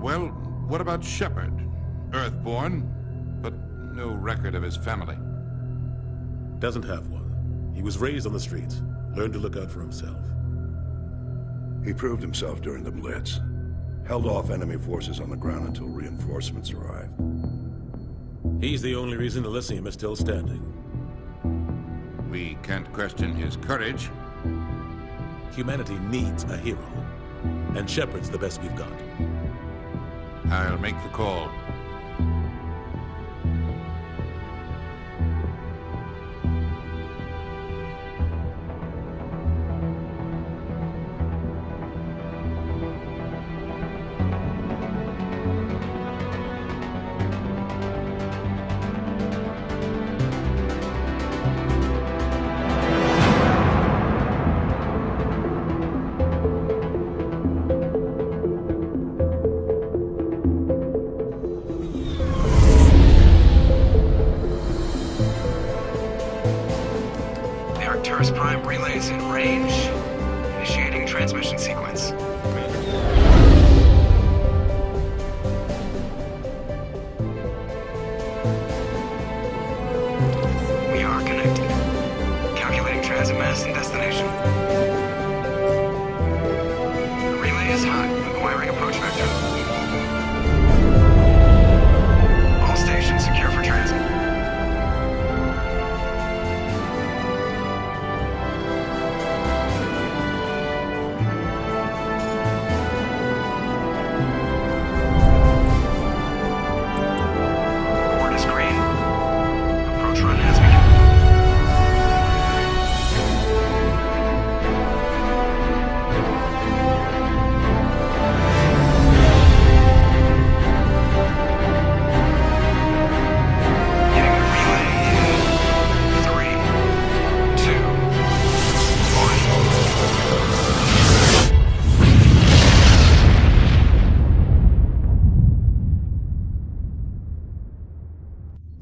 Well, what about Shepard? Earthborn, but no record of his family. Doesn't have one. He was raised on the streets, learned to look out for himself. He proved himself during the Blitz. Held off enemy forces on the ground until reinforcements arrived. He's the only reason Elysium is still standing. We can't question his courage. Humanity needs a hero, and Shepard's the best we've got. I'll make the call. Prime relays in range. Initiating transmission sequence. We are connected. Calculating transit mass and destination. The relay is hot. Acquiring approach vector. All stations secure for transit.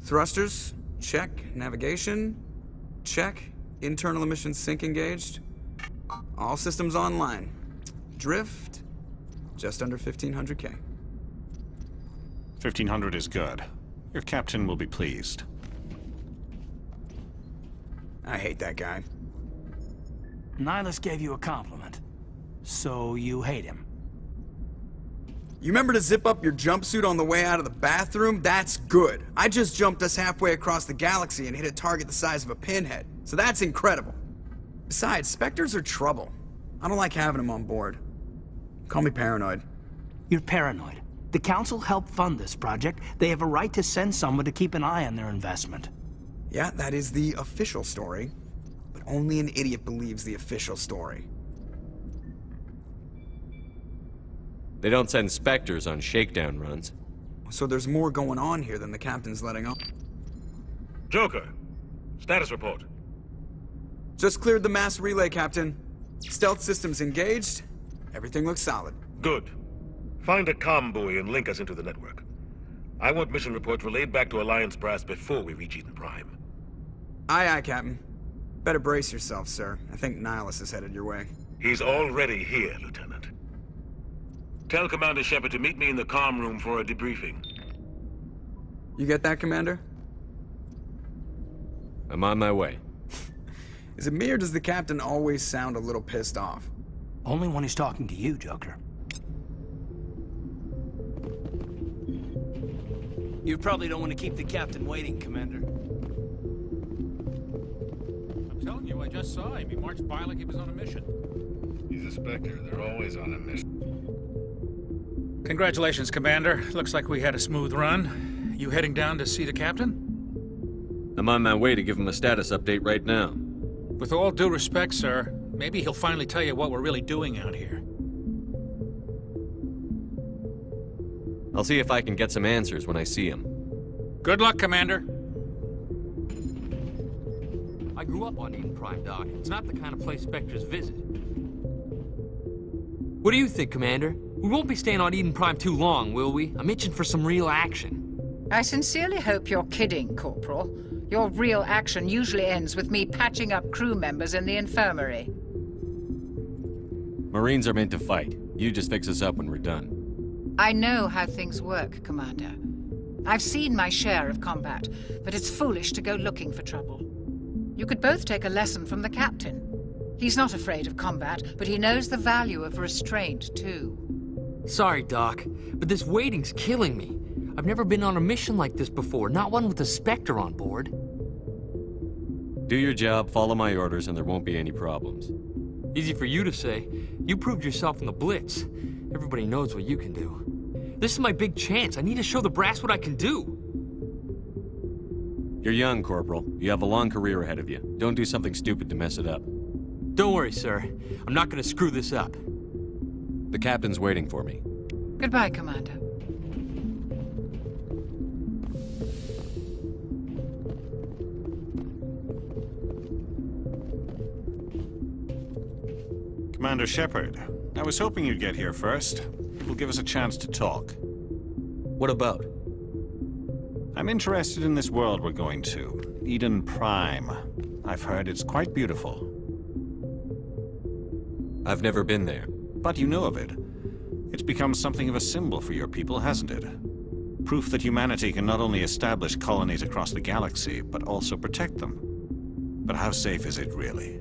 Thrusters, check. Navigation, check. Internal emission sync engaged. All systems online. Drift, just under 1500K. 1500 is good. Your captain will be pleased. I hate that guy. Nihilus gave you a compliment. So you hate him. You remember to zip up your jumpsuit on the way out of the bathroom? That's good. I just jumped us halfway across the galaxy and hit a target the size of a pinhead. So that's incredible. Besides, Spectres are trouble. I don't like having them on board. Call me paranoid. You're paranoid. The Council helped fund this project. They have a right to send someone to keep an eye on their investment. Yeah, that is the official story. But only an idiot believes the official story. They don't send Spectres on shakedown runs. So there's more going on here than the captain's letting on. Joker, status report. Just cleared the mass relay, Captain. Stealth systems engaged. Everything looks solid. Good. Find a comm buoy and link us into the network. I want mission reports relayed back to Alliance brass before we reach Eden Prime. Aye, aye, Captain. Better brace yourself, sir. I think Nihilus is headed your way. He's already here, Lieutenant. Tell Commander Shepard to meet me in the comm room for a debriefing. You get that, Commander? I'm on my way. Is it me or does the Captain always sound a little pissed off? Only when he's talking to you, Joker. You probably don't want to keep the Captain waiting, Commander. I'm telling you, I just saw him. He marched by like he was on a mission. He's a Spectre. They're always on a mission. Congratulations, Commander. Looks like we had a smooth run. You heading down to see the captain? I'm on my way to give him a status update right now. With all due respect, sir, maybe he'll finally tell you what we're really doing out here. I'll see if I can get some answers when I see him. Good luck, Commander. I grew up on Eden Prime, Doc. It's not the kind of place Spectres visit. What do you think, Commander? We won't be staying on Eden Prime too long, will we? I'm itching for some real action. I sincerely hope you're kidding, Corporal. Your real action usually ends with me patching up crew members in the infirmary. Marines are meant to fight. You just fix us up when we're done. I know how things work, Commander. I've seen my share of combat, but it's foolish to go looking for trouble. You could both take a lesson from the captain. He's not afraid of combat, but he knows the value of restraint, too. Sorry, Doc, but this waiting's killing me. I've never been on a mission like this before, not one with a Spectre on board. Do your job, follow my orders, and there won't be any problems. Easy for you to say. You proved yourself in the Blitz. Everybody knows what you can do. This is my big chance. I need to show the brass what I can do. You're young, Corporal. You have a long career ahead of you. Don't do something stupid to mess it up. Don't worry, sir. I'm not gonna screw this up. The captain's waiting for me. Goodbye, Commander. Commander Shepard, I was hoping you'd get here first. It will give us a chance to talk. What about? I'm interested in this world we're going to, Eden Prime. I've heard it's quite beautiful. I've never been there. But you know of it. It's become something of a symbol for your people, hasn't it? Proof that humanity can not only establish colonies across the galaxy, but also protect them. But how safe is it, really?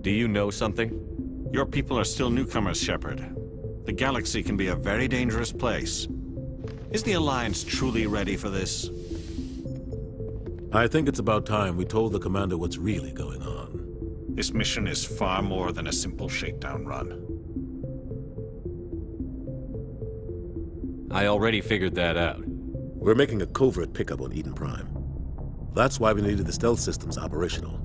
Do you know something? Your people are still newcomers, Shepard. The galaxy can be a very dangerous place. Is the Alliance truly ready for this? I think it's about time we told the Commander what's really going on. This mission is far more than a simple shakedown run. I already figured that out. We're making a covert pickup on Eden Prime. That's why we needed the stealth systems operational.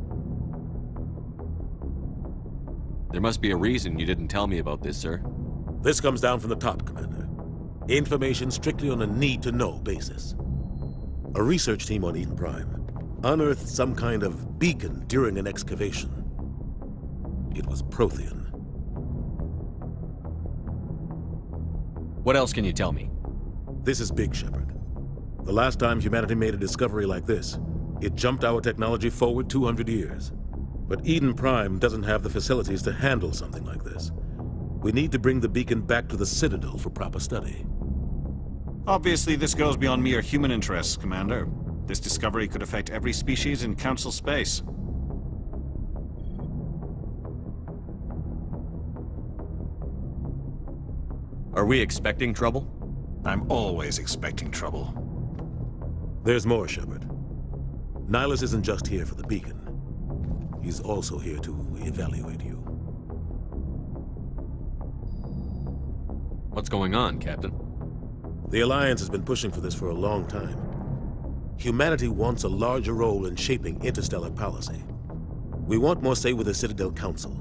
There must be a reason you didn't tell me about this, sir. This comes down from the top, Commander. Information strictly on a need-to-know basis. A research team on Eden Prime unearthed some kind of beacon during an excavation. It was Prothean. What else can you tell me? This is big, Shepard. The last time humanity made a discovery like this, it jumped our technology forward 200 years. But Eden Prime doesn't have the facilities to handle something like this. We need to bring the beacon back to the Citadel for proper study. Obviously, this goes beyond mere human interests, Commander. This discovery could affect every species in Council space. Are we expecting trouble? I'm always expecting trouble. There's more, Shepard. Nihilus isn't just here for the beacon. He's also here to evaluate you. What's going on, Captain? The Alliance has been pushing for this for a long time. Humanity wants a larger role in shaping interstellar policy. We want more say with the Citadel Council.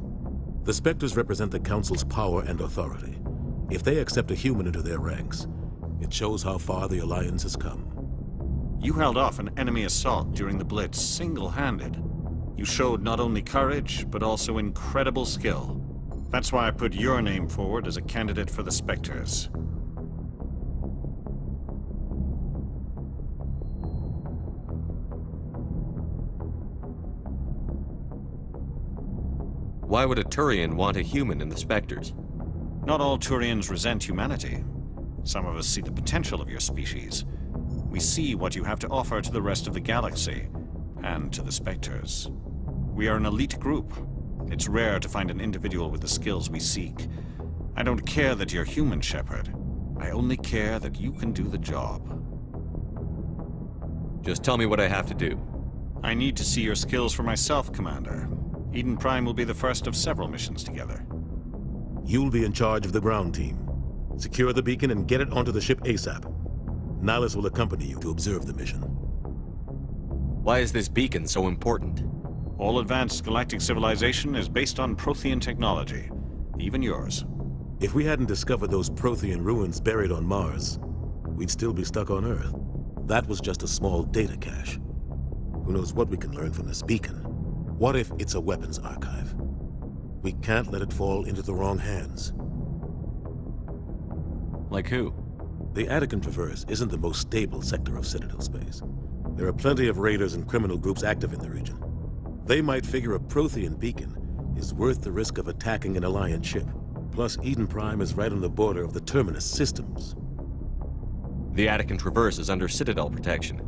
The Spectres represent the Council's power and authority. If they accept a human into their ranks, it shows how far the Alliance has come. You held off an enemy assault during the Blitz single-handed. You showed not only courage, but also incredible skill. That's why I put your name forward as a candidate for the Spectres. Why would a Turian want a human in the Spectres? Not all Turians resent humanity. Some of us see the potential of your species. We see what you have to offer to the rest of the galaxy, and to the Spectres. We are an elite group. It's rare to find an individual with the skills we seek. I don't care that you're human, Shepard. I only care that you can do the job. Just tell me what I have to do. I need to see your skills for myself, Commander. Eden Prime will be the first of several missions together. You'll be in charge of the ground team. Secure the beacon and get it onto the ship ASAP. Nihilus will accompany you to observe the mission. Why is this beacon so important? All advanced galactic civilization is based on Prothean technology, even yours. If we hadn't discovered those Prothean ruins buried on Mars, we'd still be stuck on Earth. That was just a small data cache. Who knows what we can learn from this beacon? What if it's a weapons archive? We can't let it fall into the wrong hands. Like who? The Attican Traverse isn't the most stable sector of Citadel space. There are plenty of raiders and criminal groups active in the region. They might figure a Prothean beacon is worth the risk of attacking an Alliance ship. Plus, Eden Prime is right on the border of the Terminus systems. The Attic and Traverse is under Citadel protection.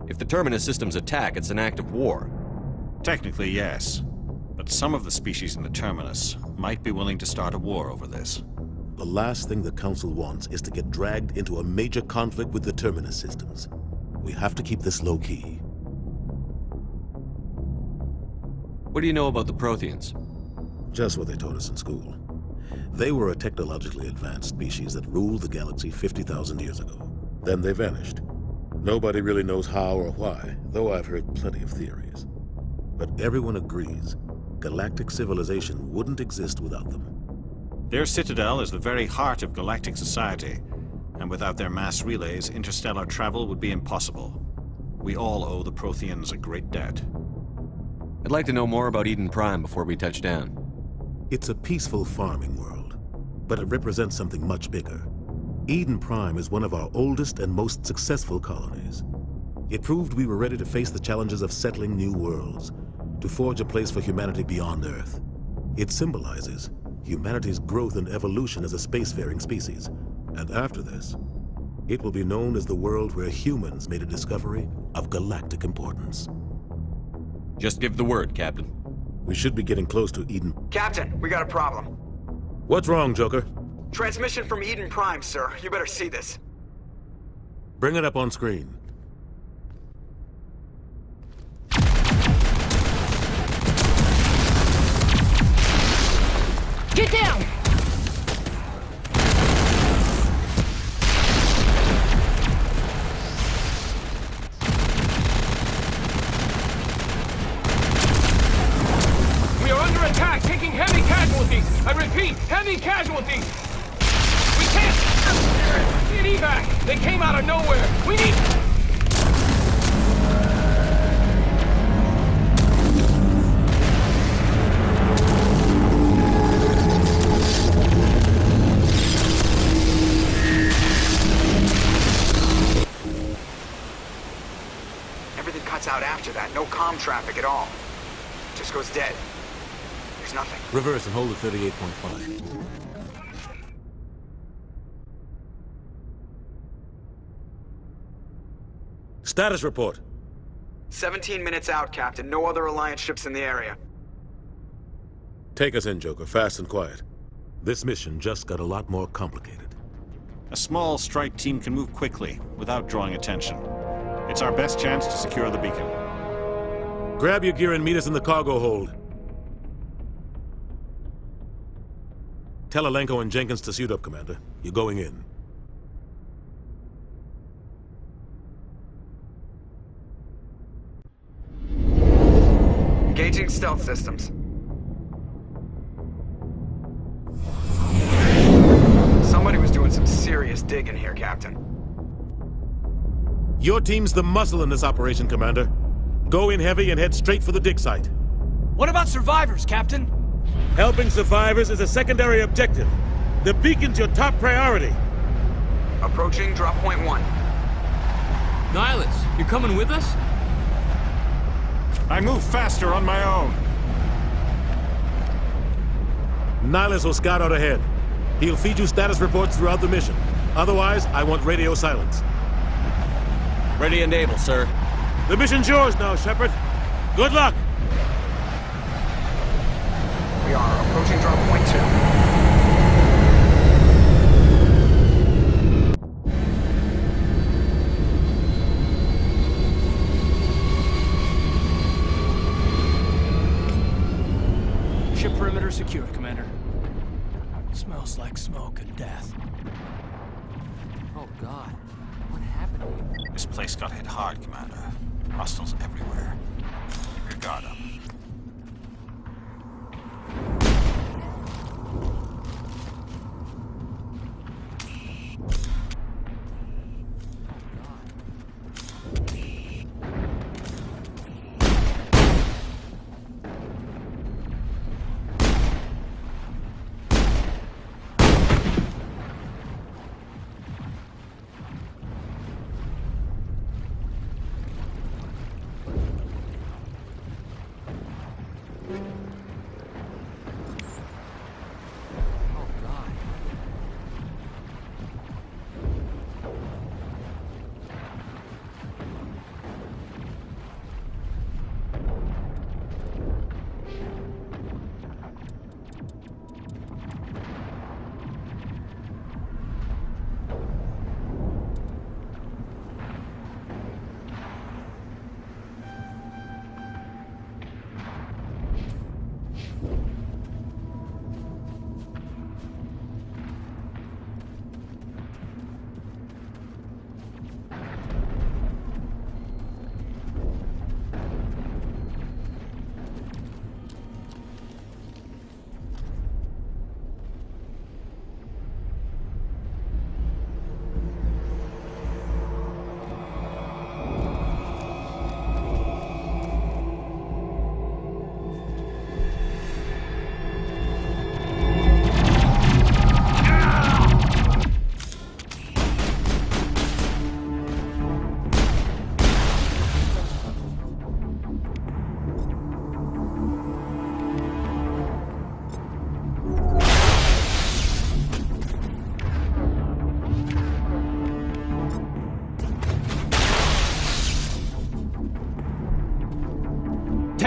If the Terminus systems attack, it's an act of war. Technically, yes. But some of the species in the Terminus might be willing to start a war over this. The last thing the Council wants is to get dragged into a major conflict with the Terminus systems. We have to keep this low-key. What do you know about the Protheans? Just what they taught us in school. They were a technologically advanced species that ruled the galaxy 50,000 years ago. Then they vanished. Nobody really knows how or why, though I've heard plenty of theories. But everyone agrees, galactic civilization wouldn't exist without them. Their citadel is the very heart of galactic society, and without their mass relays, interstellar travel would be impossible. We all owe the Protheans a great debt. I'd like to know more about Eden Prime before we touch down. It's a peaceful farming world, but it represents something much bigger. Eden Prime is one of our oldest and most successful colonies. It proved we were ready to face the challenges of settling new worlds, to forge a place for humanity beyond Earth. It symbolizes humanity's growth and evolution as a spacefaring species. And after this, it will be known as the world where humans made a discovery of galactic importance. Just give the word, Captain. We should be getting close to Eden. Captain, we got a problem. What's wrong, Joker? Transmission from Eden Prime, sir. You better see this. Bring it up on screen. Get down! We are under attack, taking heavy casualties. I repeat, heavy casualties. We can't... Need evac. They came out of nowhere. We need... Everything cuts out after that. No comm traffic at all. Just goes dead. There's nothing. Reverse and hold at 38.5. Status report. 17 minutes out, Captain. No other Alliance ships in the area. Take us in, Joker, fast and quiet. This mission just got a lot more complicated. A small strike team can move quickly, without drawing attention. It's our best chance to secure the beacon. Grab your gear and meet us in the cargo hold. Tell Alenko and Jenkins to suit up, Commander. You're going in. Engaging stealth systems. Somebody was doing some serious digging here, Captain. Your team's the muscle in this operation, Commander. Go in heavy and head straight for the dig site. What about survivors, Captain? Helping survivors is a secondary objective. The beacon's your top priority. Approaching drop point 1. Nihilus, you coming with us? I move faster on my own. Nihilus will scout out ahead. He'll feed you status reports throughout the mission. Otherwise, I want radio silence. Ready and able, sir. The mission's yours now, Shepard. Good luck! We are approaching drop point 2. Ship perimeter secure, Commander. Smells like smoke and death. Oh, God. What happened here? This place got hit hard, Commander. Hostiles everywhere. Keep your guard up.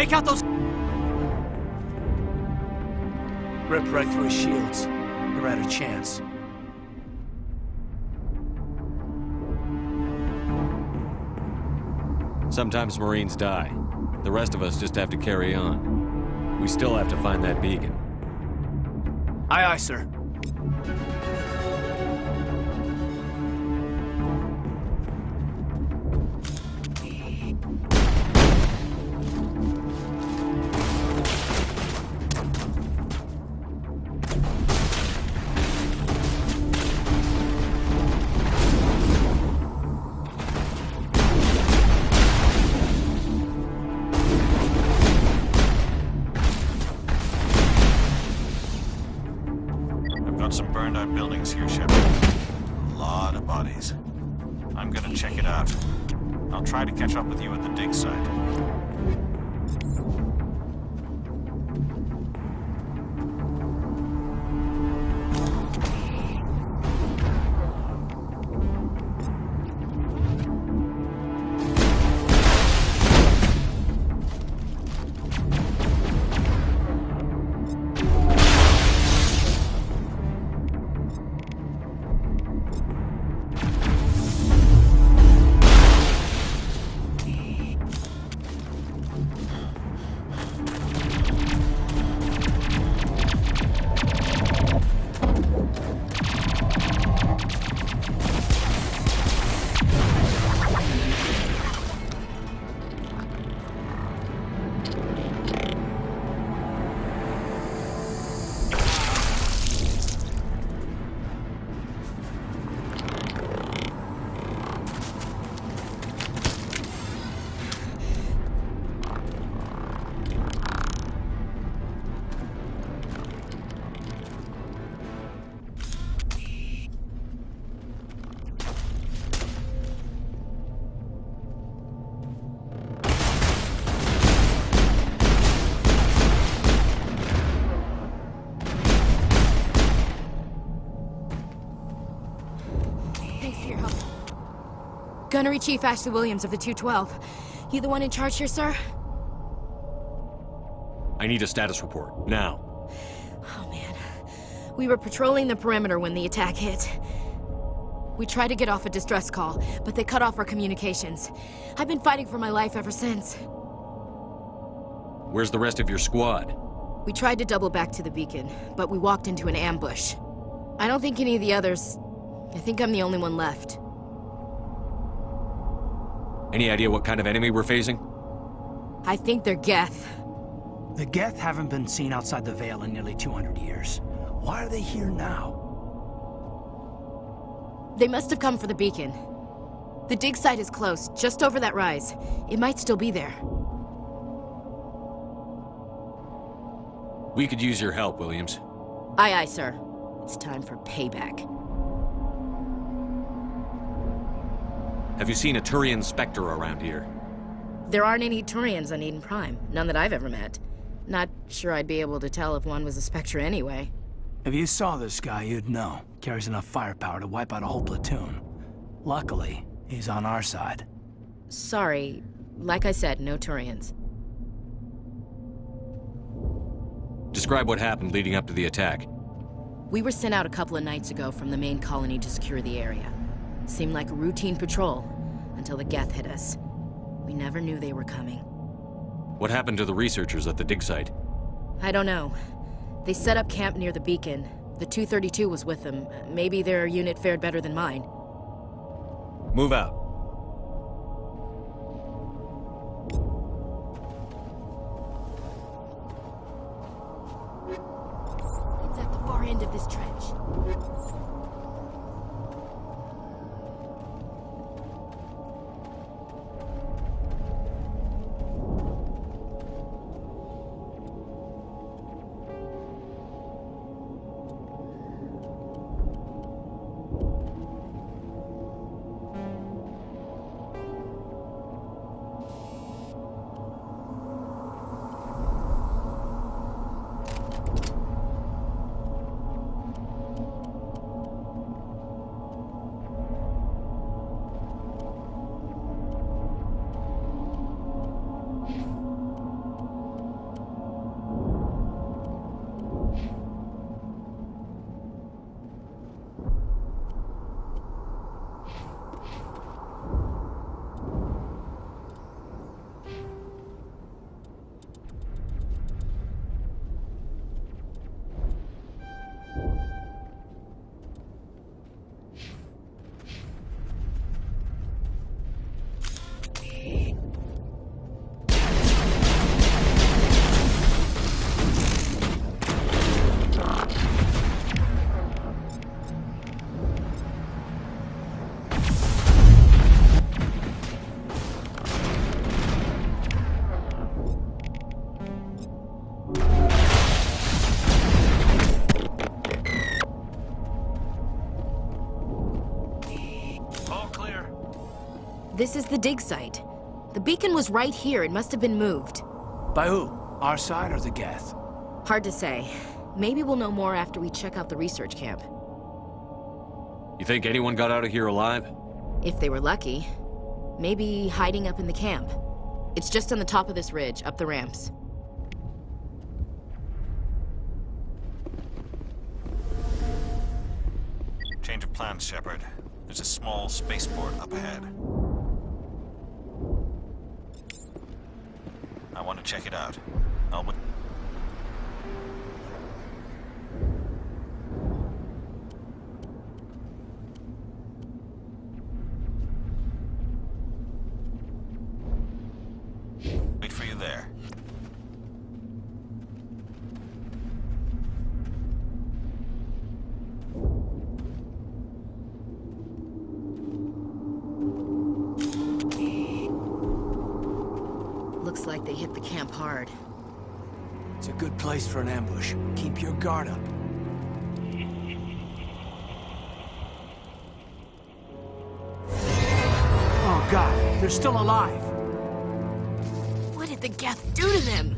Take out those... Ripped right through his shields. Never had a chance. Sometimes Marines die. The rest of us just have to carry on. We still have to find that beacon. Aye, aye, sir. Some burned out buildings here, Shepard. A lot of bodies. I'm gonna check it out. I'll try to catch up with you at the dig site. Gunnery Chief Ashley Williams of the 212. You the one in charge here, sir? I need a status report, now. Oh, man. We were patrolling the perimeter when the attack hit. We tried to get off a distress call, but they cut off our communications. I've been fighting for my life ever since. Where's the rest of your squad? We tried to double back to the beacon, but we walked into an ambush. I don't think any of the others... I think I'm the only one left. Any idea what kind of enemy we're facing? I think they're Geth. The Geth haven't been seen outside the Veil in nearly 200 years. Why are they here now? They must have come for the beacon. The dig site is close, just over that rise. It might still be there. We could use your help, Williams. Aye, aye, sir. It's time for payback. Have you seen a Turian Spectre around here? There aren't any Turians on Eden Prime. None that I've ever met. Not sure I'd be able to tell if one was a Spectre anyway. If you saw this guy, you'd know. Carries enough firepower to wipe out a whole platoon. Luckily, he's on our side. Sorry. Like I said, no Turians. Describe what happened leading up to the attack. We were sent out a couple of nights ago from the main colony to secure the area. Seemed like a routine patrol, until the Geth hit us. We never knew they were coming. What happened to the researchers at the dig site? I don't know. They set up camp near the beacon. The 232 was with them. Maybe their unit fared better than mine. Move out. It's at the far end of this trench. This is the dig site. The beacon was right here. It must have been moved. By who? Our side or the Geth? Hard to say. Maybe we'll know more after we check out the research camp. You think anyone got out of here alive? If they were lucky. Maybe hiding up in the camp. It's just on the top of this ridge, up the ramps. Change of plans, Shepard. There's a small spaceport up ahead. I want to check it out. Wait for you there. Looks like they hit the camp hard. It's a good place for an ambush. Keep your guard up. Oh God, they're still alive. What did the Geth do to them?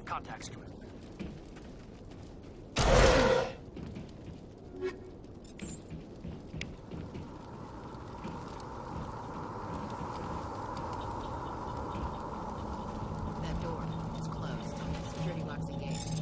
Contact stream. That door, it's closed. Security locks engaged.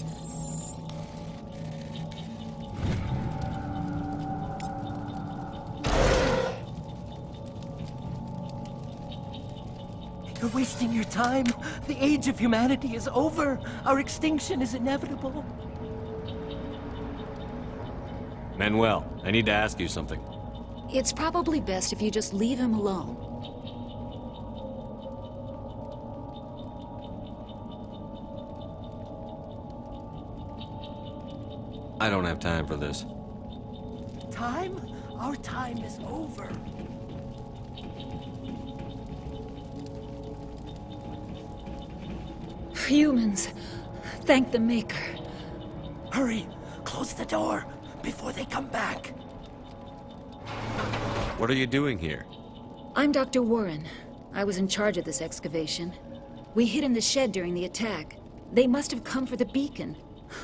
You're wasting your time. The age of humanity is over. Our extinction is inevitable. Manuel, I need to ask you something. It's probably best if you just leave him alone. I don't have time for this. Time? Our time is over. Humans, thank the Maker. Hurry, close the door before they come back. What are you doing here? I'm Dr. Warren. I was in charge of this excavation. We hid in the shed during the attack. They must have come for the beacon.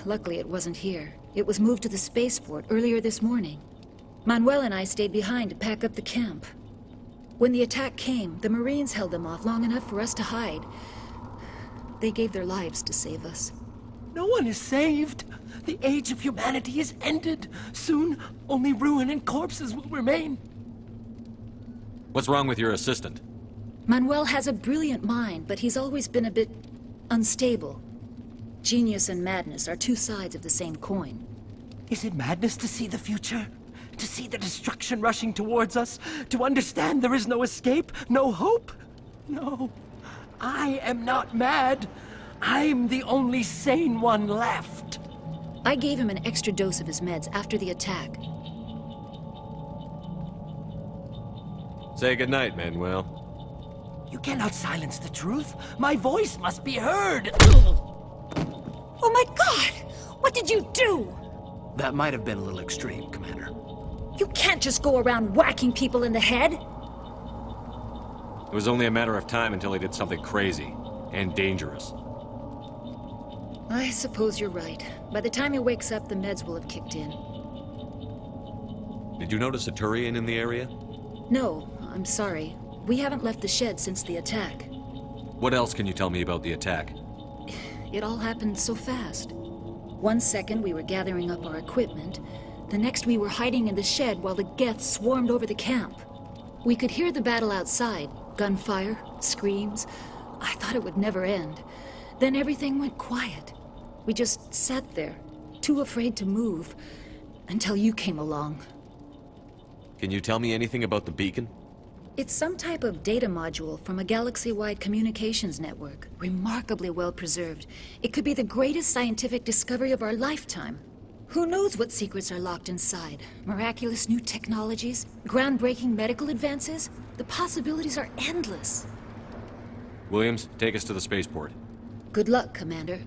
Luckily, it wasn't here. It was moved to the spaceport earlier this morning. Manuel and I stayed behind to pack up the camp. When the attack came, the Marines held them off long enough for us to hide. They gave their lives to save us. No one is saved. The age of humanity is ended. Soon, only ruin and corpses will remain. What's wrong with your assistant? Manuel has a brilliant mind, but he's always been a bit unstable. Genius and madness are two sides of the same coin. Is it madness to see the future? to see the destruction rushing towards us? To understand there is no escape? No hope? No. I am not mad. I'm the only sane one left. I gave him an extra dose of his meds after the attack. Say goodnight, Manuel. You cannot silence the truth. My voice must be heard. Oh my God! What did you do? That might have been a little extreme, Commander. You can't just go around whacking people in the head. It was only a matter of time until he did something crazy and dangerous. I suppose you're right. By the time he wakes up, the meds will have kicked in. Did you notice a Turian in the area? No, I'm sorry. We haven't left the shed since the attack. What else can you tell me about the attack? It all happened so fast. 1 second we were gathering up our equipment. The next we were hiding in the shed while the Geth swarmed over the camp. We could hear the battle outside. Gunfire, screams. I thought it would never end. Then everything went quiet. We just sat there, too afraid to move, until you came along. Can you tell me anything about the beacon? It's some type of data module from a galaxy-wide communications network. Remarkably well preserved. It could be the greatest scientific discovery of our lifetime. Who knows what secrets are locked inside? Miraculous new technologies? Groundbreaking medical advances? The possibilities are endless. Williams, take us to the spaceport. Good luck, Commander.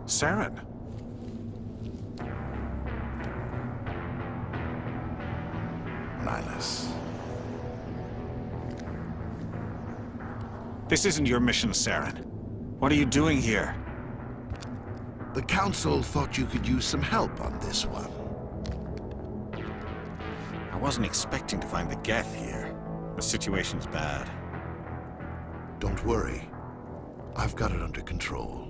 Saren. Nihilus. This isn't your mission, Saren. What are you doing here? The Council thought you could use some help on this one. I wasn't expecting to find the Geth here. The situation's bad. Don't worry. I've got it under control.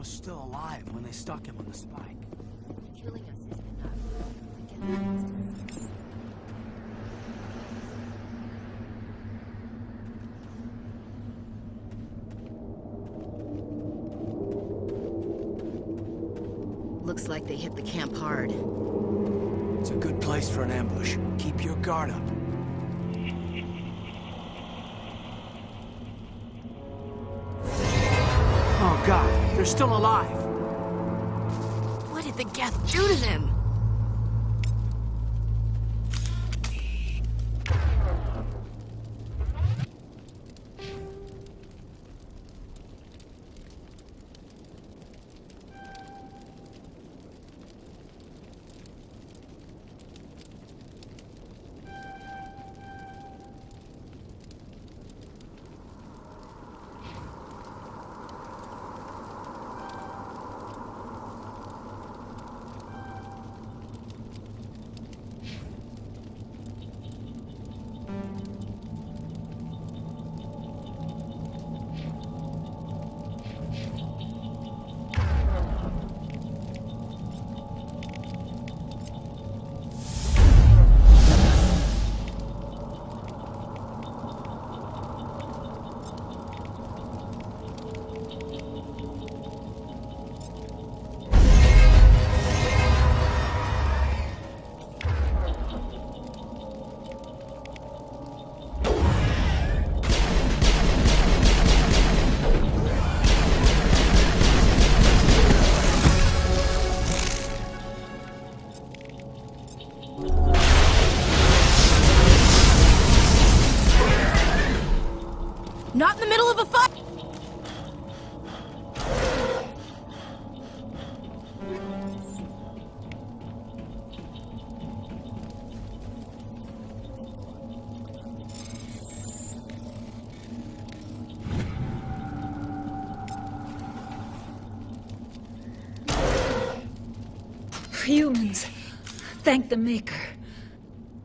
was still alive when they stuck him on the spike. Killing us isn't enough. We can manage to see. Looks like they hit the camp hard. It's a good place for an ambush. Keep your guard up. Oh God, they're still alive. What did the Geth do to them? Not in the middle of a fight! Humans. Thank the Maker.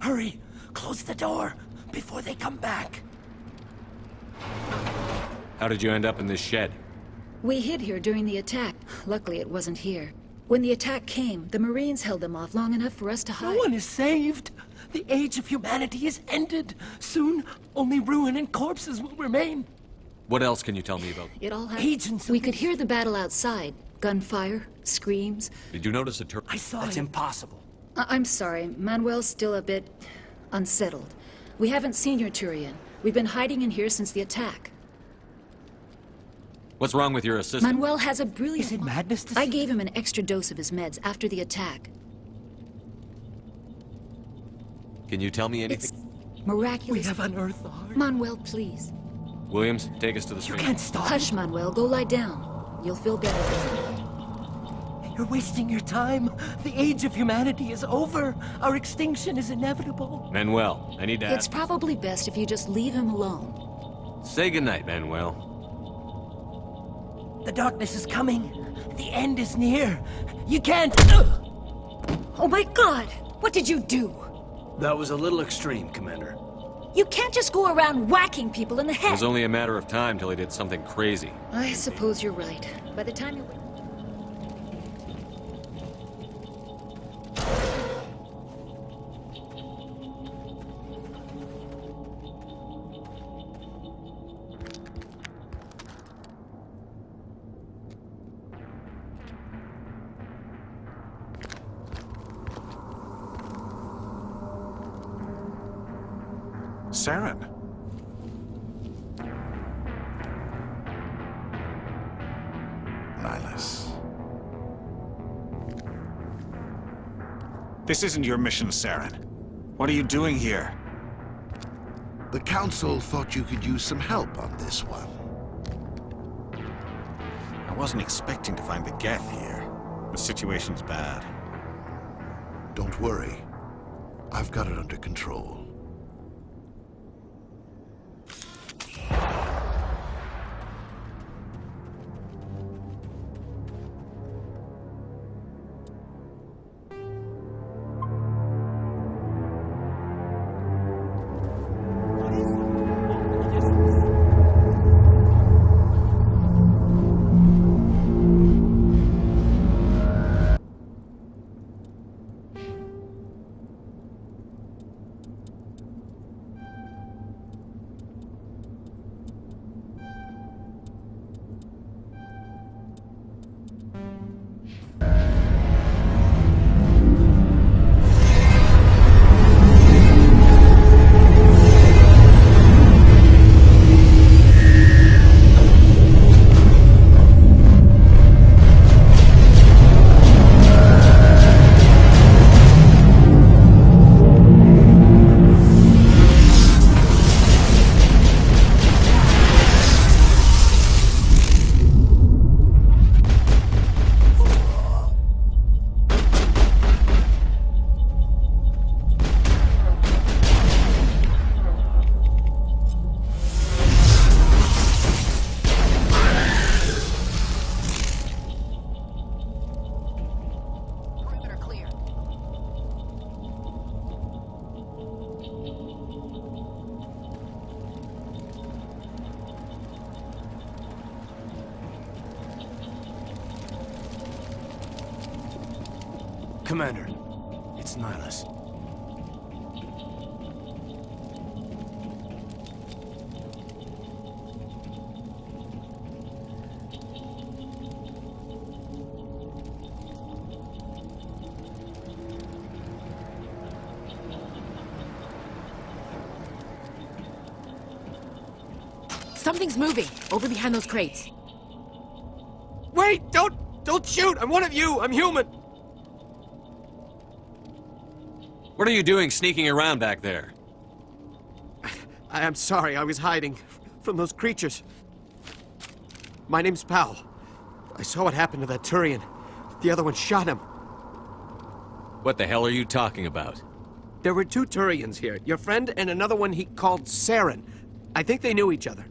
Hurry! Close the door before they come back. How did you end up in this shed? We hid here during the attack. Luckily, it wasn't here. When the attack came, the Marines held them off long enough for us to hide. No one is saved. The age of humanity is ended. Soon, only ruin and corpses will remain. What else can you tell me about? It all happened. We could hear the battle outside. Gunfire, screams. Did you notice a turret? I saw That's him. impossible. I'm sorry. Manuel's still a bit unsettled. We haven't seen your Turian. We've been hiding in here since the attack. What's wrong with your assistant? Manuel has a brilliant... Is it madness to I gave him an extra dose of his meds after the attack. Can you tell me anything? It's miraculous. We have unearthed our... Manuel, please. Williams, take us to the You street. can't stop. Hush, Manuel. Go lie down. You'll feel better. You're wasting your time. The age of humanity is over. Our extinction is inevitable. Manuel, I need to It's ask. probably best if you just leave him alone. Say goodnight, Manuel. The darkness is coming. The end is near. You can't... Oh my God! What did you do? That was a little extreme, Commander. You can't just go around whacking people in the It head. was only a matter of time till he did something crazy. I suppose you're right. By the time you... Saren. Nihilus. This isn't your mission, Saren. What are you doing here? The Council thought you could use some help on this one. I wasn't expecting to find the Geth here. The situation's bad. Don't worry. I've got it under control. Commander. It's Nihilus. Something's moving, over behind those crates. Wait! Don't shoot! I'm one of you! I'm human! What are you doing sneaking around back there? I'm sorry, I was hiding from those creatures. My name's Powell. I saw what happened to that Turian. The other one shot him. What the hell are you talking about? There were 2 Turians here. Your friend and another one he called Saren. I think they knew each other.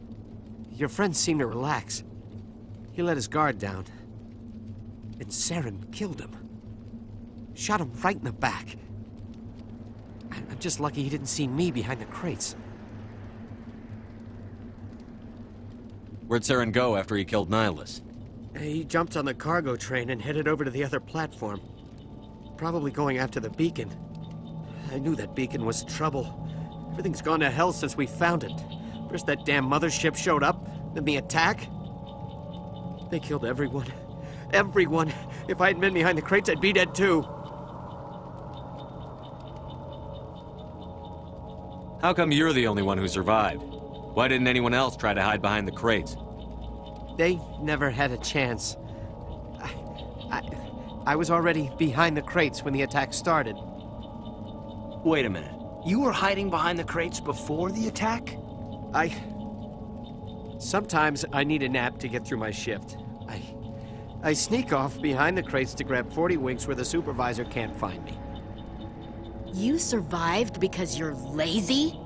Your friend seemed to relax. He let his guard down. And Saren killed him. Shot him right in the back. I'm just lucky he didn't see me behind the crates. Where'd Saren go after he killed Nihilus? He jumped on the cargo train and headed over to the other platform. Probably going after the beacon. I knew that beacon was trouble. Everything's gone to hell since we found it. First that damn mothership showed up, then the attack. They killed everyone. Everyone. If I hadn't been behind the crates, I'd be dead too. How come you're the only one who survived? Why didn't anyone else try to hide behind the crates? They never had a chance. I was already behind the crates when the attack started. Wait a minute. You were hiding behind the crates before the attack? Sometimes I need a nap to get through my shift. I sneak off behind the crates to grab 40 winks where the supervisor can't find me. You survived because you're lazy?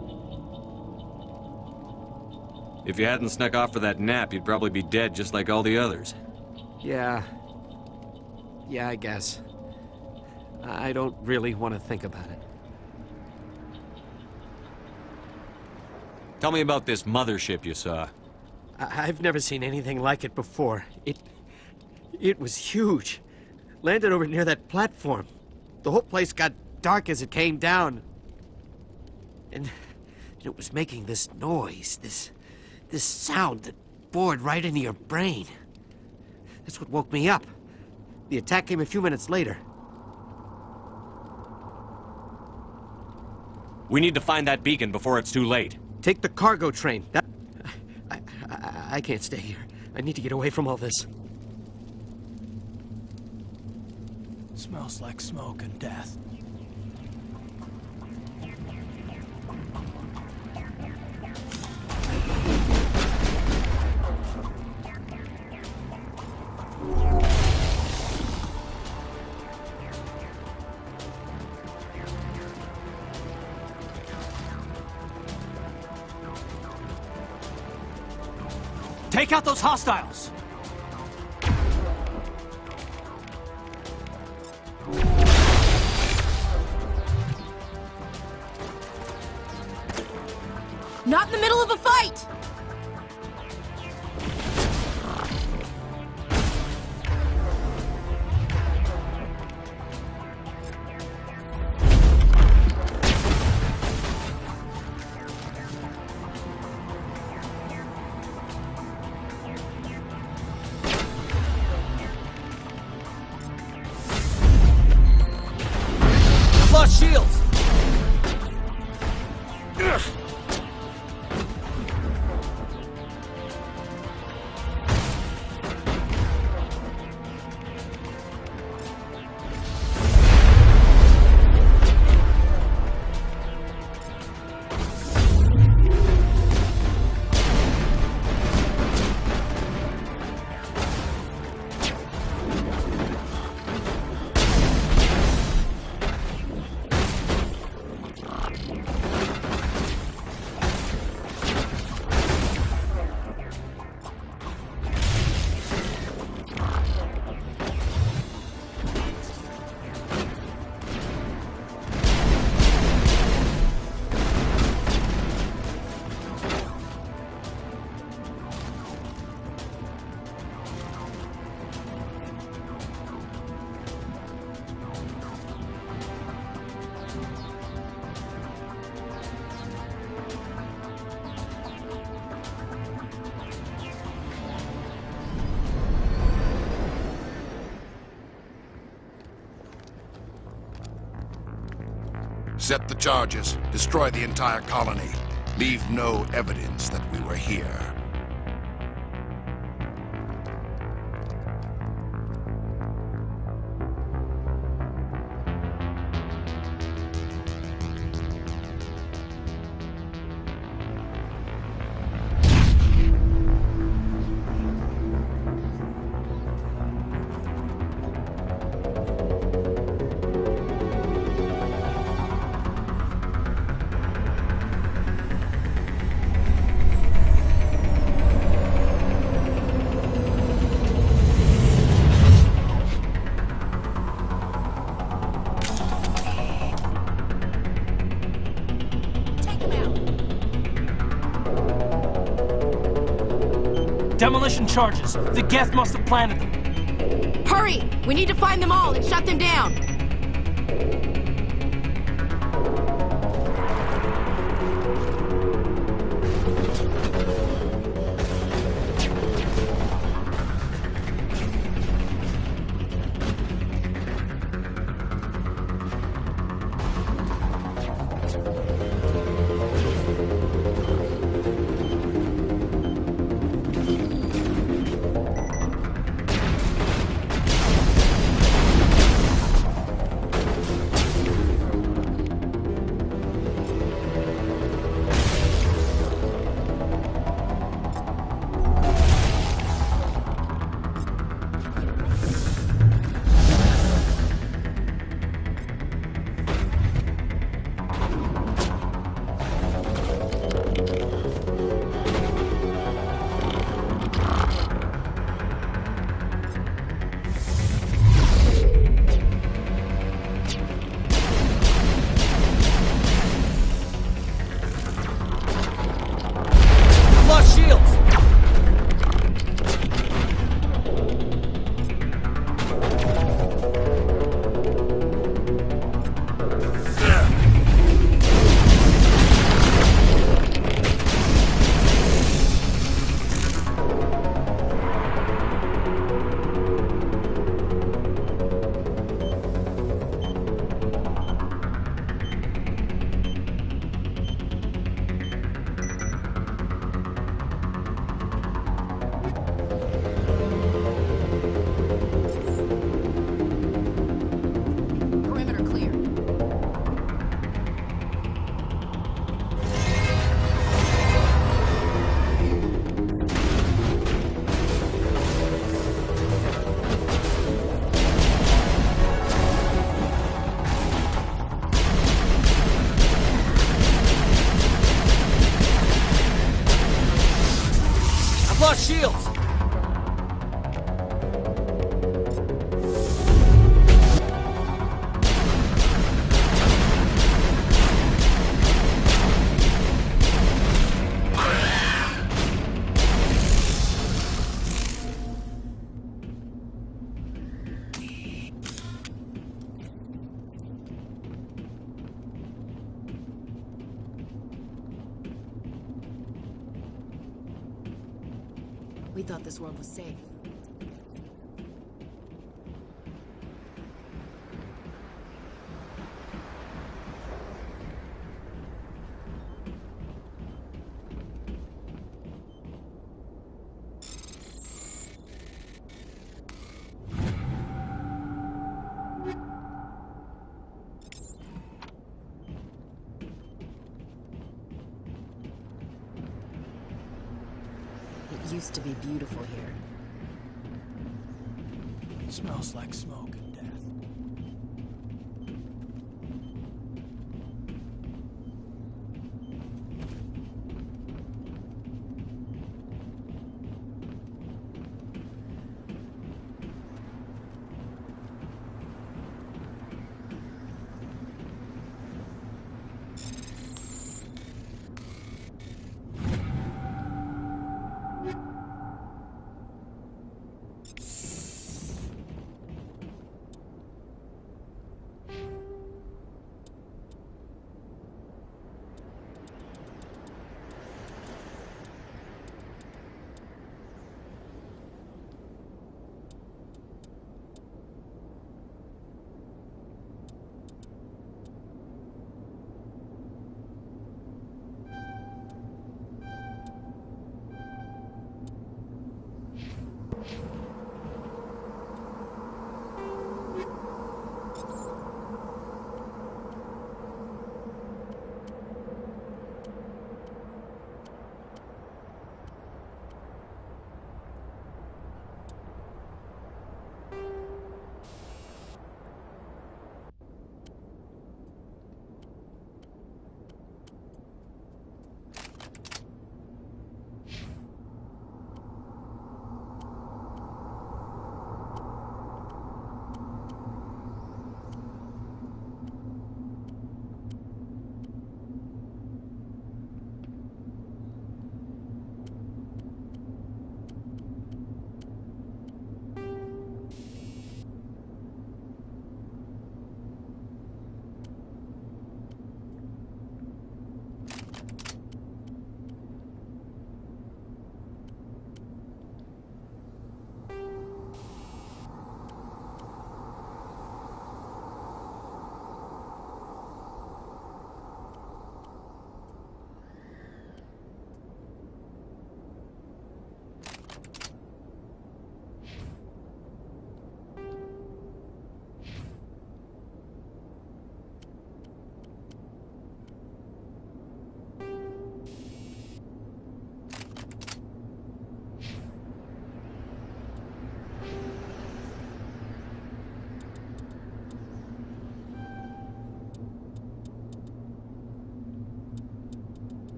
If you hadn't snuck off for that nap, you'd probably be dead just like all the others. Yeah, I guess. I don't really want to think about it. Tell me about this mothership you saw. I've never seen anything like it before. It was huge. Landed over near that platform. The whole place got dark as it came down. And it was making this noise, this sound that bored right into your brain. That's what woke me up. The attack came a few minutes later. We need to find that beacon before it's too late. Take the cargo train. I can't stay here. I need to get away from all this. Smells like smoke and death. Take out those hostiles! Not in the middle of a fight! Lost shields! Set the charges. Destroy the entire colony. Leave no evidence that we were here. Demolition charges. The Geth must have planted them. Hurry! We need to find them all and shut them down! Shields! We thought this world was safe. It used to be beautiful here. It smells like smoke and death.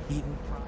Eden Prime.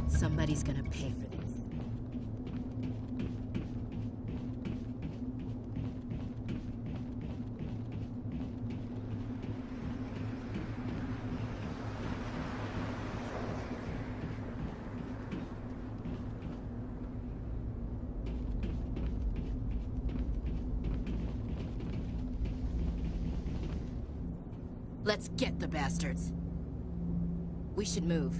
Somebody's gonna pay for this. Let's get the bastards. We should move.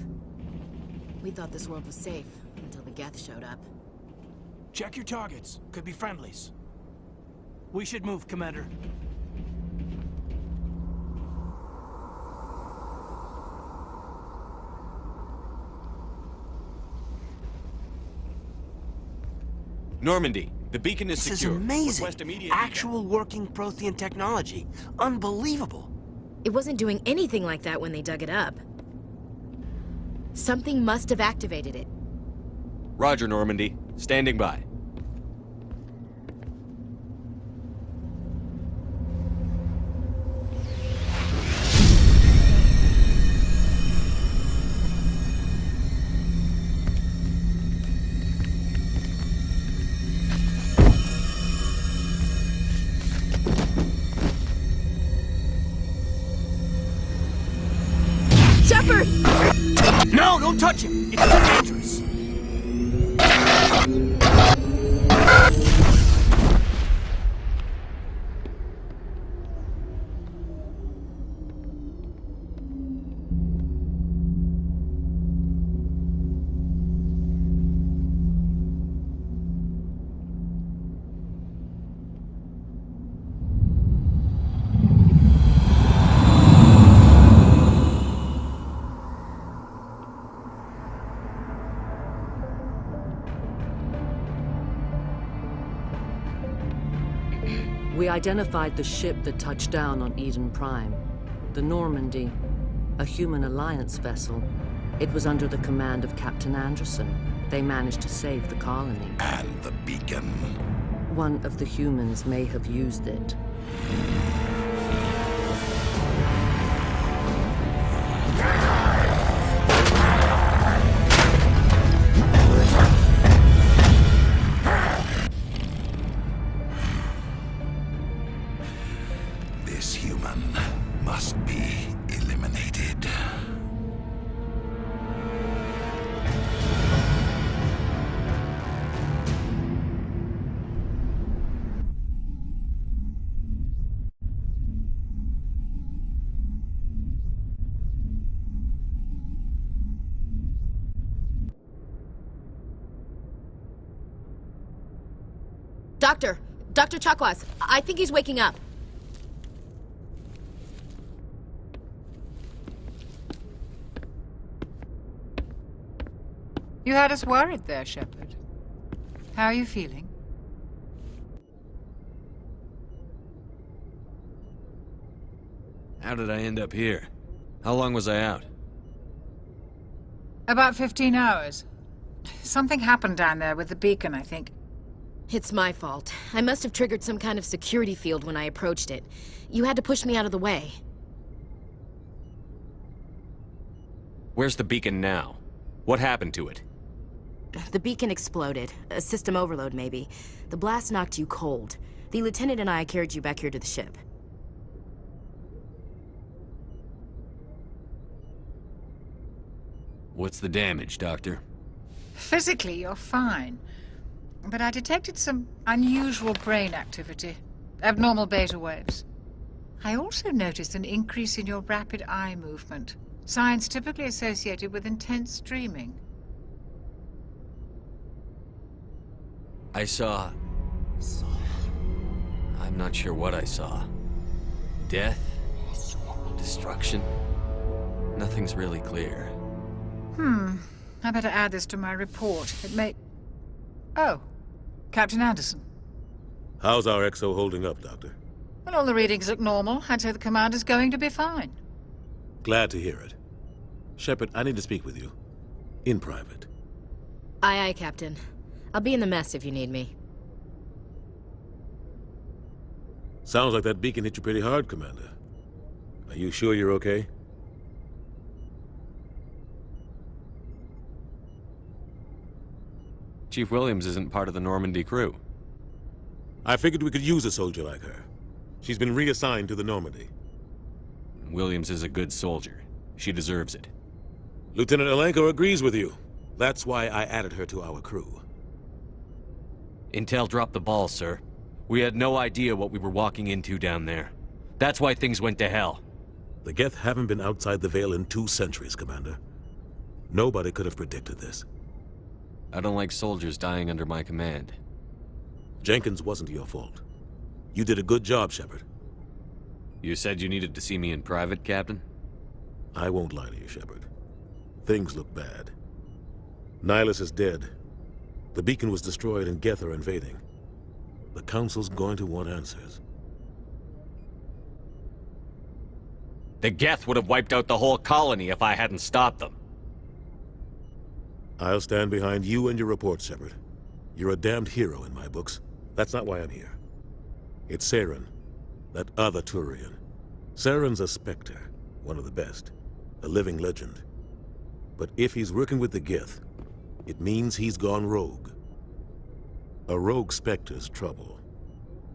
We thought this world was safe until the Geth showed up. Check your targets. Could be friendlies. We should move, Commander. Normandy, the beacon is This secure. is amazing. Request immediate Actual working Prothean technology. Unbelievable. It wasn't doing anything like that when they dug it up. Something must have activated it. Roger, Normandy. Standing by. Shepard! No, don't touch him. It's too dangerous. We identified the ship that touched down on Eden Prime. The Normandy, a human alliance vessel. It was under the command of Captain Anderson. They managed to save the colony. And the beacon. One of the humans may have used it. This human must be eliminated. Dr. Chakwas, I think he's waking up. You had us worried there, Shepard. How are you feeling? How did I end up here? How long was I out? About 15 hours. Something happened down there with the beacon, I think. It's my fault. I must have triggered some kind of security field when I approached it. You had to push me out of the way. Where's the beacon now? What happened to it? The beacon exploded. A system overload, maybe. The blast knocked you cold. The lieutenant and I carried you back here to the ship. What's the damage, Doctor? Physically, you're fine. But I detected some unusual brain activity. Abnormal beta waves. I also noticed an increase in your rapid eye movement. Signs typically associated with intense dreaming. I saw... I'm not sure what I saw. Death? destruction? Nothing's really clear. I better add this to my report. It may... Oh, Captain Anderson. How's our XO holding up, Doctor? Well, all the readings look normal. I'd say the commander's going to be fine. Glad to hear it. Shepard, I need to speak with you. In private. Aye, aye, Captain. I'll be in the mess if you need me. Sounds like that beacon hit you pretty hard, Commander. Are you sure you're okay? Chief Williams isn't part of the Normandy crew. I figured we could use a soldier like her. She's been reassigned to the Normandy. Williams is a good soldier. She deserves it. Lieutenant Alenko agrees with you. That's why I added her to our crew. Intel dropped the ball, sir. We had no idea what we were walking into down there. That's why things went to hell. The Geth haven't been outside the Veil in 2 centuries, Commander. Nobody could have predicted this. I don't like soldiers dying under my command. Jenkins wasn't your fault. You did a good job, Shepard. You said you needed to see me in private, Captain? I won't lie to you, Shepard. Things look bad. Nihilus is dead. The beacon was destroyed and Geth are invading. The Council's going to want answers. The Geth would have wiped out the whole colony if I hadn't stopped them. I'll stand behind you and your report, Shepard. You're a damned hero in my books. That's not why I'm here. It's Saren, that other Turian. Saren's a Spectre, one of the best, a living legend. But if he's working with the Geth, it means he's gone rogue. A rogue Spectre's trouble.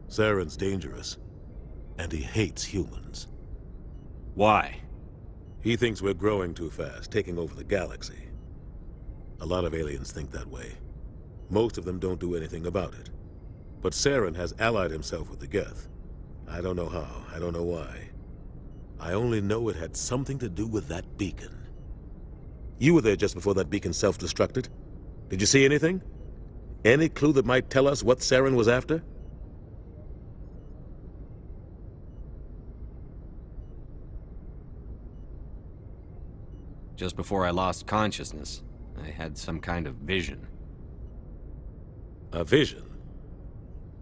Saren's dangerous, and he hates humans. Why? He thinks we're growing too fast, taking over the galaxy. A lot of aliens think that way. Most of them don't do anything about it. But Saren has allied himself with the Geth. I don't know how, I don't know why. I only know it had something to do with that beacon. You were there just before that beacon self-destructed. Did you see anything? Any clue that might tell us what Saren was after? Just before I lost consciousness, I had some kind of vision. A vision?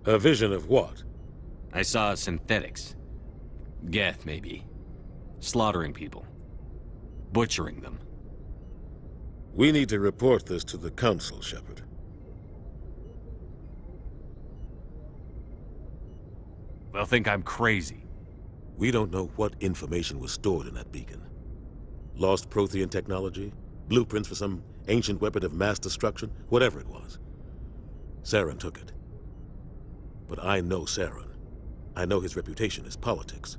A vision of what? I saw synthetics. Geth, maybe. Slaughtering people. Butchering them. We need to report this to the Council, Shepard. They'll think I'm crazy. We don't know what information was stored in that beacon. Lost Prothean technology? Blueprints for some ancient weapon of mass destruction? Whatever it was. Saren took it. But I know Saren. I know his reputation is politics.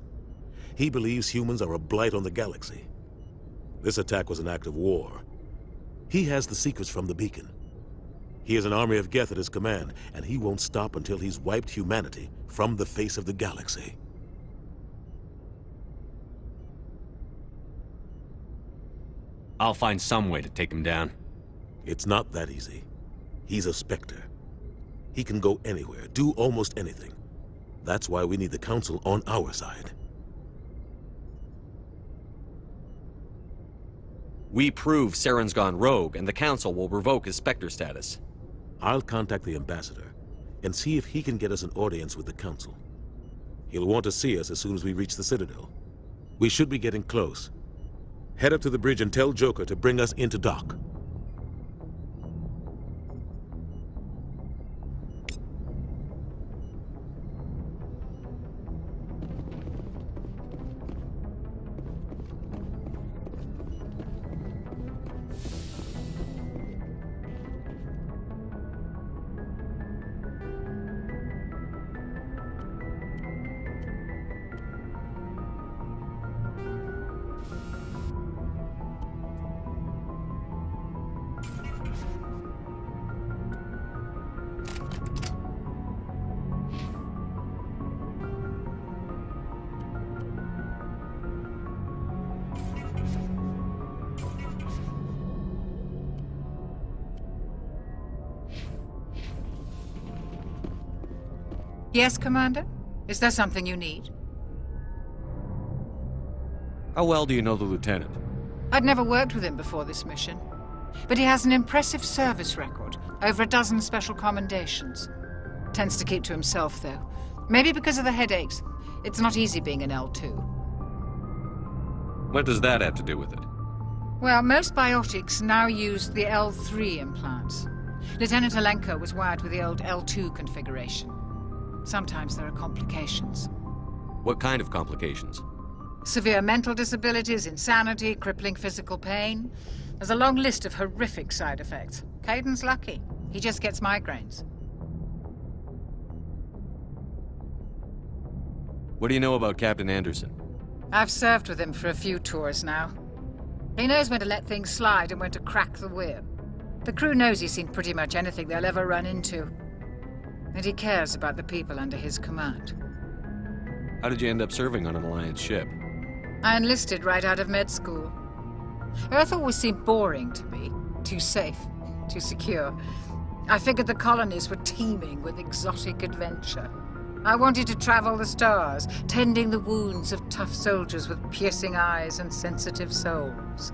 He believes humans are a blight on the galaxy. This attack was an act of war. He has the secrets from the beacon. He has an army of Geth at his command, and he won't stop until he's wiped humanity from the face of the galaxy. I'll find some way to take him down. It's not that easy. He's a Spectre. He can go anywhere, do almost anything. That's why we need the Council on our side. We prove Saren's gone rogue, and the Council will revoke his Spectre status. I'll contact the Ambassador and see if he can get us an audience with the Council. He'll want to see us as soon as we reach the Citadel. We should be getting close. Head up to the bridge and tell Joker to bring us into dock. Yes, Commander? Is there something you need? How well do you know the lieutenant? I'd never worked with him before this mission, but he has an impressive service record, over a dozen special commendations. Tends to keep to himself, though. Maybe because of the headaches. It's not easy being an L2. What does that have to do with it? Well, most biotics now use the L3 implants. Lieutenant Alenko was wired with the old L2 configuration. Sometimes there are complications. What kind of complications? Severe mental disabilities, insanity, crippling physical pain. There's a long list of horrific side effects. Caden's lucky. He just gets migraines. What do you know about Captain Anderson? I've served with him for a few tours now. He knows when to let things slide and when to crack the whip. The crew knows he's seen pretty much anything they'll ever run into. And he cares about the people under his command. How did you end up serving on an Alliance ship? I enlisted right out of med school. Earth always seemed boring to me. Too safe, too secure. I figured the colonies were teeming with exotic adventure. I wanted to travel the stars, tending the wounds of tough soldiers with piercing eyes and sensitive souls.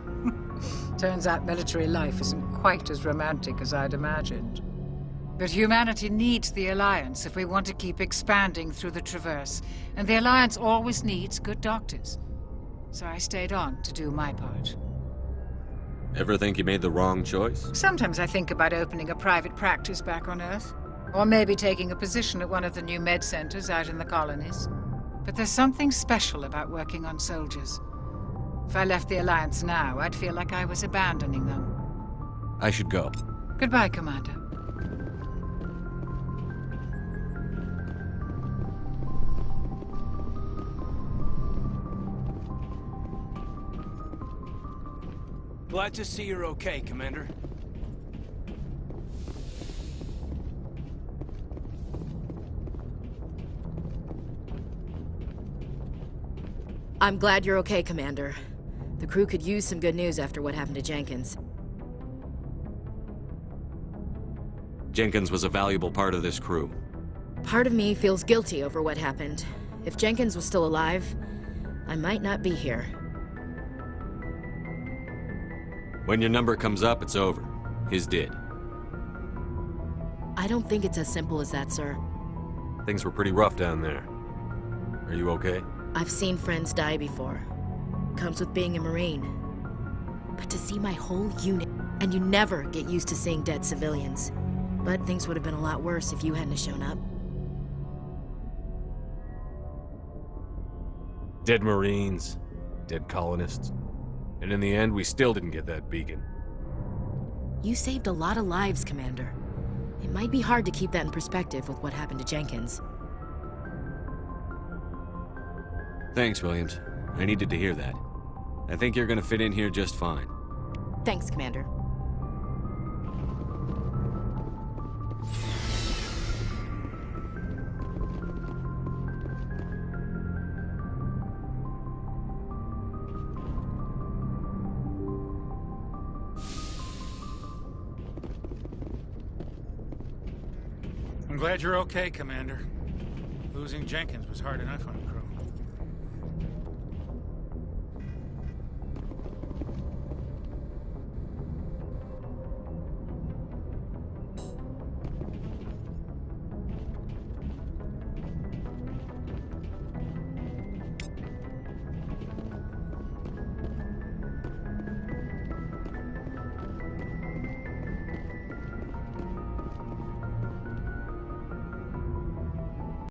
Turns out military life isn't quite as romantic as I'd imagined. But humanity needs the Alliance if we want to keep expanding through the Traverse, and the Alliance always needs good doctors. So I stayed on to do my part. Ever think you made the wrong choice? Sometimes I think about opening a private practice back on Earth. Or maybe taking a position at one of the new med centers out in the colonies. But there's something special about working on soldiers. If I left the Alliance now, I'd feel like I was abandoning them. I should go. Goodbye, Commander. Glad to see you're okay, Commander. I'm glad you're okay, Commander. The crew could use some good news after what happened to Jenkins. Jenkins was a valuable part of this crew. Part of me feels guilty over what happened. If Jenkins was still alive, I might not be here. When your number comes up, it's over. His did. I don't think it's as simple as that, sir. Things were pretty rough down there. Are you okay? I've seen friends die before. Comes with being a Marine. But to see my whole unit, and you never get used to seeing dead civilians. But things would have been a lot worse if you hadn't shown up. Dead Marines, dead colonists. And in the end, we still didn't get that beacon. You saved a lot of lives, Commander. It might be hard to keep that in perspective with what happened to Jenkins. Thanks, Williams. I needed to hear that. I think you're gonna fit in here just fine. Thanks, Commander. I'm glad you're okay, Commander. Losing Jenkins was hard enough on the crew.